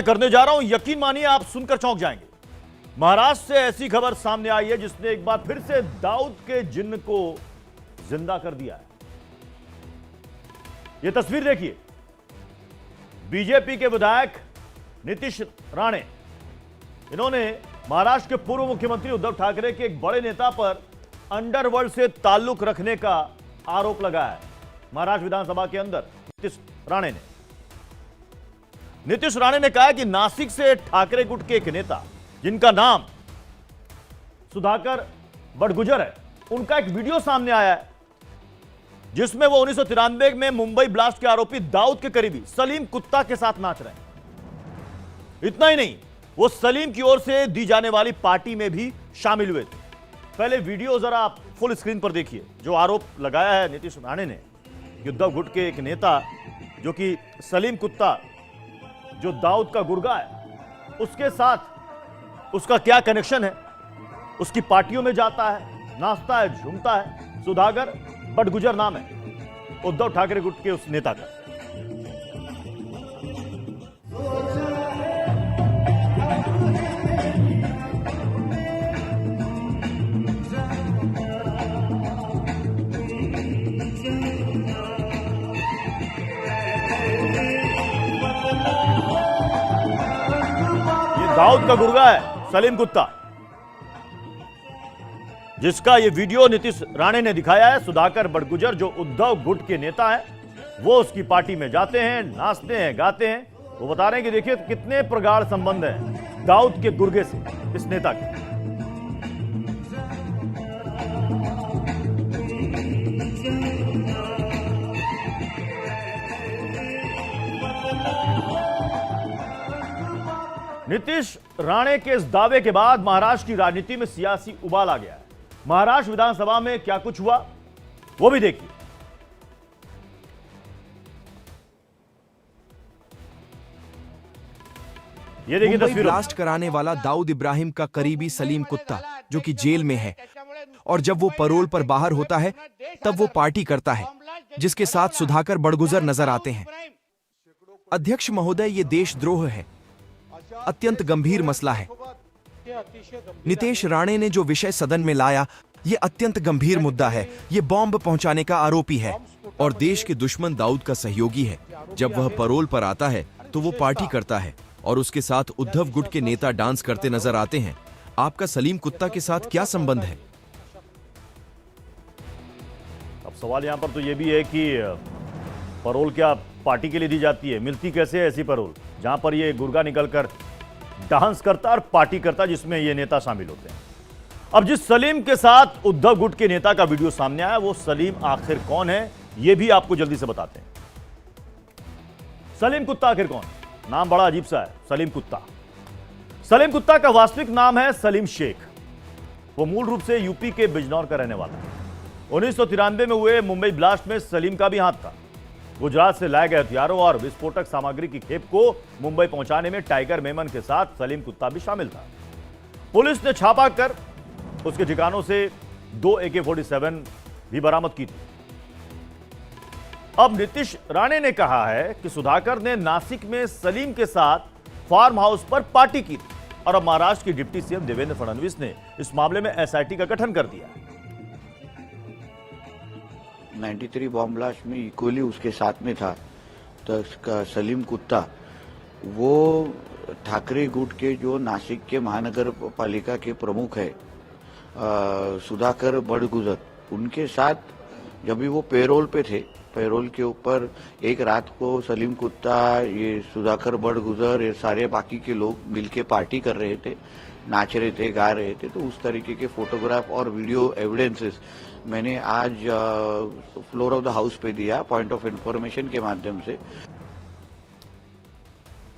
करने जा रहा हूं, यकीन मानिए आप सुनकर चौंक जाएंगे। महाराष्ट्र से ऐसी खबर सामने आई है जिसने एक बार फिर से दाऊद के जिन्न को जिंदा कर दिया है। यह तस्वीर देखिए, बीजेपी के विधायक नीतीश राणे, इन्होंने महाराष्ट्र के पूर्व मुख्यमंत्री उद्धव ठाकरे के एक बड़े नेता पर अंडरवर्ल्ड से ताल्लुक रखने का आरोप लगाया है। महाराष्ट्र विधानसभा के अंदर नीतीश राणे ने कहा कि नासिक से ठाकरे गुट के एक नेता जिनका नाम सुधाकर बड़गुजर है, उनका एक वीडियो सामने आया है जिसमें वो 1993 में मुंबई ब्लास्ट के आरोपी दाऊद के करीबी सलीम कुत्ता के साथ नाच रहे हैं। इतना ही नहीं, वो सलीम की ओर से दी जाने वाली पार्टी में भी शामिल हुए थे। पहले वीडियो जरा आप फुल स्क्रीन पर देखिए। जो आरोप लगाया है नीतीश राणे ने कि उद्धव गुट के एक नेता जो कि सलीम कुत्ता, जो दाऊद का गुर्गा है, उसके साथ उसका क्या कनेक्शन है, उसकी पार्टियों में जाता है, नाचता है, झूमता है। सुधाकर बड़गुजर नाम है उद्धव ठाकरे गुट के उस नेता का। दाऊद का गुर्गा है सलीम कुत्ता, जिसका यह वीडियो नीतीश राणे ने दिखाया है। सुधाकर बड़गुजर जो उद्धव गुट के नेता है, वो उसकी पार्टी में जाते हैं, नाचते हैं, गाते हैं। वो बता रहे हैं कि देखिए कितने प्रगाढ़ संबंध है दाऊद के गुर्गे से इस नेता के। नीतीश राणे के इस दावे के बाद महाराष्ट्र की राजनीति में सियासी उबाल आ गया है। महाराष्ट्र विधानसभा में क्या कुछ हुआ वो भी देखिए। ये देखिए तस्वीर। ब्लास्ट कराने वाला दाऊद इब्राहिम का करीबी सलीम कुत्ता जो कि जेल में है, और जब वो परोल पर बाहर होता है तब वो पार्टी करता है जिसके साथ सुधाकर बड़गुजर नजर आते हैं। अध्यक्ष महोदय, ये देशद्रोह है, अत्यंत गंभीर मसला है। नीतीश राणे ने जो विषय सदन में लाया, ये अत्यंत गंभीर मुद्दा है। ये बॉम्ब पहुंचाने का आरोपी है और देश के दुश्मन दाऊद का सहयोगी है। जब वह परोल पर आता है तो वो पार्टी करता है और उसके साथ उद्धव गुट के नेता डांस करते नजर आते हैं। आपका सलीम कुत्ता के साथ क्या संबंध है? अब सवाल यहां पर तो ये भी है कि परोल क्या पार्टी के लिए दी जाती है? मिलती कैसे है ऐसी परोल जहां पर ये गुर्गा निकलकर डांस करता और पार्टी करता, जिसमें ये नेता शामिल होते हैं। अब जिस सलीम के साथ उद्धव गुट के नेता का वीडियो सामने आया, वो सलीम आखिर कौन है ये भी आपको जल्दी से बताते हैं। सलीम कुत्ता आखिर कौन? नाम बड़ा अजीब सा है, सलीम कुत्ता। सलीम कुत्ता का वास्तविक नाम है सलीम शेख। वो मूल रूप से यूपी के बिजनौर का रहने वाला है। 1993 में हुए मुंबई ब्लास्ट में सलीम का भी हाथ था। गुजरात से लाए गए हथियारों और विस्फोटक सामग्री की खेप को मुंबई पहुंचाने में टाइगर मेमन के साथ सलीम कुत्ता भी शामिल था। पुलिस ने छापा कर उसके ठिकानों से 2 AK-47 भी बरामद की थी। अब नीतीश राणे ने कहा है कि सुधाकर ने नासिक में सलीम के साथ फार्म हाउस पर पार्टी की थी और अब महाराष्ट्र की डिप्टी सीएम देवेंद्र फडणवीस ने इस मामले में SIT का गठन कर दिया। 93 बॉम्ब ब्लास्ट में इक्वली उसके साथ में था। तो उसका सलीम कुत्ता वो ठाकरे गुट के जो नासिक के महानगर पालिका के प्रमुख है, सुधाकर बड़गुजर, उनके साथ जब भी वो पेरोल पे थे, पेरोल के ऊपर एक रात को सलीम कुत्ता, ये सुधाकर बड़गुजर, ये सारे बाकी के लोग मिलके पार्टी कर रहे थे, नाच रहे थे, गा रहे थे। तो उस तरीके के फोटोग्राफ और वीडियो एविडेंसेस मैंने आज फ्लोर ऑफ द हाउस पे दिया, पॉइंट ऑफ इंफॉर्मेशन के माध्यम से।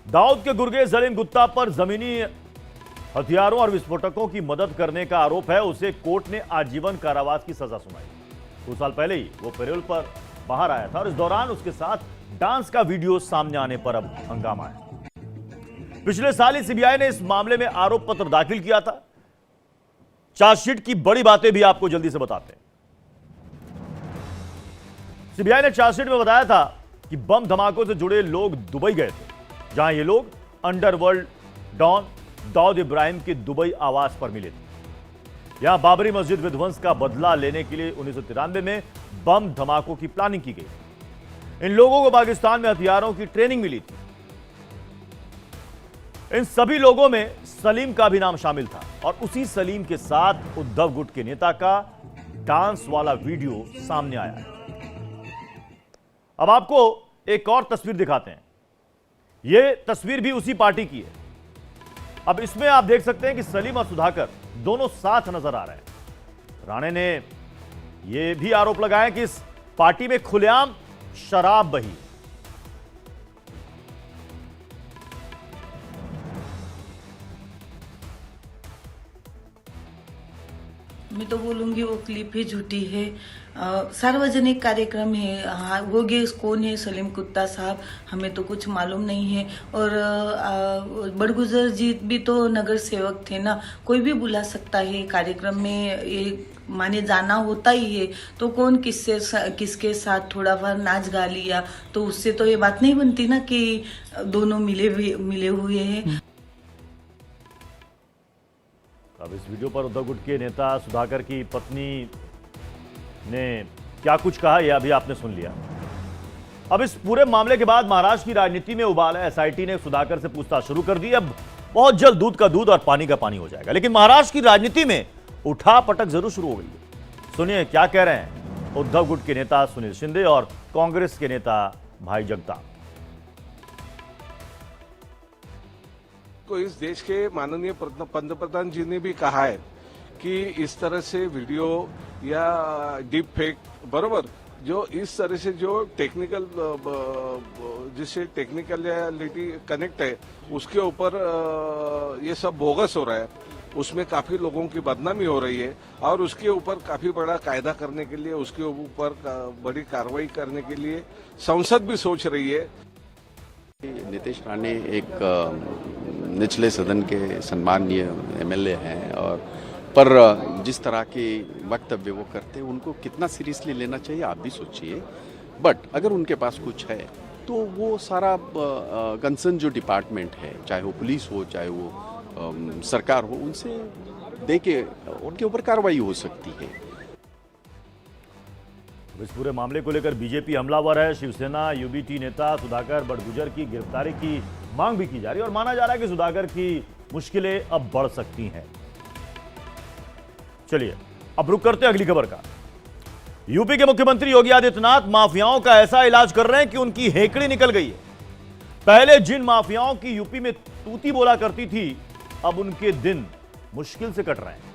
दाऊद के गुर्गे सलीम कुत्ता पर जमीनी हथियारों और विस्फोटकों की मदद करने का आरोप है। उसे कोर्ट ने आजीवन कारावास की सजा सुनाई। 2 साल पहले ही वो पेरोल पर बाहर आया था और इस दौरान उसके साथ डांस का वीडियो सामने आने पर अब हंगामा है। पिछले साल ही सीबीआई ने इस मामले में आरोप पत्र दाखिल किया था। चार्जशीट की बड़ी बातें भी आपको जल्दी से बताते हैं। सीबीआई ने चार्जशीट में बताया था कि बम धमाकों से जुड़े लोग दुबई गए थे, जहां ये लोग अंडरवर्ल्ड डॉन दाऊद इब्राहिम के दुबई आवास पर मिले थे। यहां बाबरी मस्जिद विध्वंस का बदला लेने के लिए 1993 में बम धमाकों की प्लानिंग की गई। इन लोगों को पाकिस्तान में हथियारों की ट्रेनिंग मिली थी। इन सभी लोगों में सलीम का भी नाम शामिल था और उसी सलीम के साथ उद्धव गुट के नेता का डांस वाला वीडियो सामने आया है। अब आपको एक और तस्वीर दिखाते हैं। यह तस्वीर भी उसी पार्टी की है। अब इसमें आप देख सकते हैं कि सलीम और सुधाकर दोनों साथ नजर आ रहे हैं। राणे ने यह भी आरोप लगाया कि इस पार्टी में खुलेआम शराब बही। मैं तो बोलूंगी वो क्लिप ही झूठी है। सार्वजनिक कार्यक्रम है। हाँ, वो गे कौन है सलीम कुत्ता साहब, हमें तो कुछ मालूम नहीं है। और बड़गुजर जी भी तो नगर सेवक थे ना, कोई भी बुला सकता है कार्यक्रम में। ये माने जाना होता ही है, तो कौन किसके साथ थोड़ा बार नाच गा लिया, तो उससे तो ये बात नहीं बनती ना कि दोनों मिले हुए हैं। अब इस वीडियो पर उद्धव गुट के नेता सुधाकर की पत्नी ने क्या कुछ कहा यह अभी आपने सुन लिया। अब इस पूरे मामले के बाद महाराष्ट्र की राजनीति में उबाल है। एसआईटी ने सुधाकर से पूछताछ शुरू कर दी। अब बहुत जल्द दूध का दूध और पानी का पानी हो जाएगा। लेकिन महाराष्ट्र की राजनीति में उठापटक जरूर शुरू हो गई है। सुनिए क्या कह रहे हैं उद्धव गुट के नेता सुनील शिंदे और कांग्रेस के नेता भाई जगताप। को इस देश के माननीय पंतप्रधान जी ने भी कहा है कि इस तरह से वीडियो या डीप फेक बरोबर जो इस तरह से जो टेक्निकल जिससे टेक्निकलिटी कनेक्ट है उसके ऊपर ये सब बोगस हो रहा है। उसमें काफी लोगों की बदनामी हो रही है और उसके ऊपर काफी बड़ा कायदा करने के लिए, उसके ऊपर बड़ी कार्रवाई करने के लिए संसद भी सोच रही है। नीतीश राणे एक निचले सदन के सम्माननीय एमएलए हैं और पर जिस तरह के वक्तव्य वो करते हैं उनको कितना सीरियसली लेना चाहिए आप भी सोचिए। बट अगर उनके पास कुछ है तो वो सारा कंसर्न जो डिपार्टमेंट है, चाहे वो पुलिस हो चाहे वो सरकार हो, उनसे दे के उनके ऊपर कार्रवाई हो सकती है। इस पूरे मामले को लेकर बीजेपी हमलावर है। शिवसेना यूबीटी नेता सुधाकर बड़गुजर की गिरफ्तारी की मांग भी की जा रही है और माना जा रहा है कि सुधाकर की मुश्किलें अब बढ़ सकती हैं। चलिए अब रुक करते हैं अगली खबर का। यूपी के मुख्यमंत्री योगी आदित्यनाथ माफियाओं का ऐसा इलाज कर रहे हैं कि उनकी हेकड़ी निकल गई है। पहले जिन माफियाओं की यूपी में तूती बोला करती थी, अब उनके दिन मुश्किल से कट रहे हैं।